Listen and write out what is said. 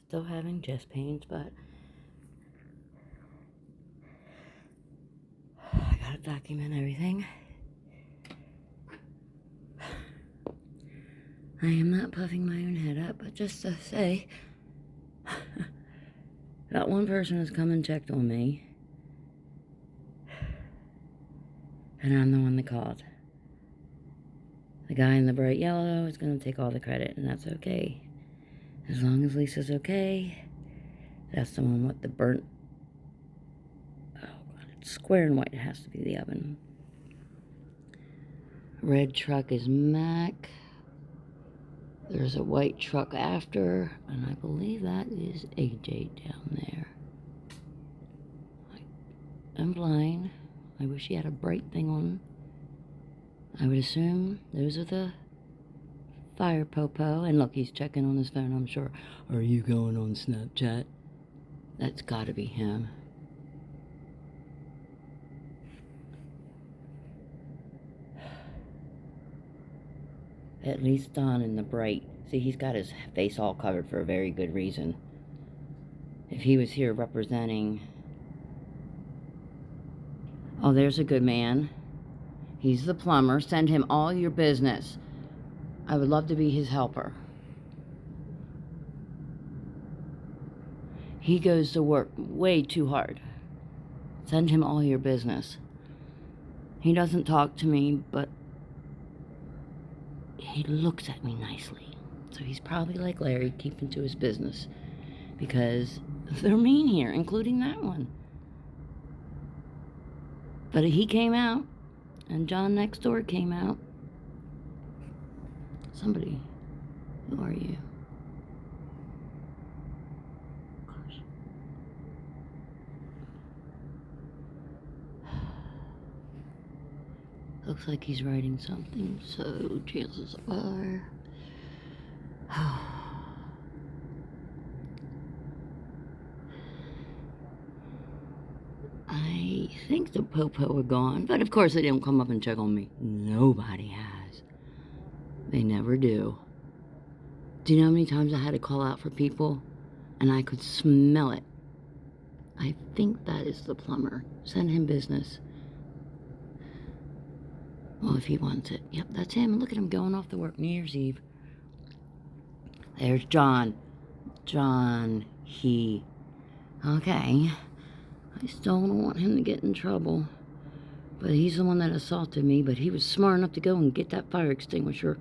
Still having chest pains, but I gotta document everything. I am not puffing my own head up, but just to say that one person has come and checked on me, and I'm the one that called. The guy in the bright yellow is going to take all the credit, and that's okay. As long as Lisa's okay. That's the one with the burnt... Oh, God, it's square and white. It has to be the oven. Red truck is Mac. There's a white truck after, and I believe that is AJ down there. I'm blind. I wish he had a bright thing on. I would assume those are the fire popo. And look, he's checking on his phone, I'm sure. Are you going on Snapchat? That's gotta be him. At least Don in the bright. See, he's got his face all covered for a very good reason. If he was here representing... Oh, there's a good man. He's the plumber. Send him all your business. I would love to be his helper. He goes to work way too hard. Send him all your business. He doesn't talk to me, but he looks at me nicely. So he's probably like Larry, keeping to his business. Because they're mean here, including that one. But he came out, and John next door came out. Somebody, who are you? Gosh. Looks like he's writing something, so chances are... I think the popo are gone, but of course they didn't come up and check on me. Nobody has. They never do. Do you know how many times I had to call out for people and I could smell it? I think that is the plumber. Send him business. Well, if he wants it. Yep, that's him. Look at him going off to work New Year's Eve. There's John. Okay. I still don't want him to get in trouble. But he's the one that assaulted me, but he was smart enough to go and get that fire extinguisher.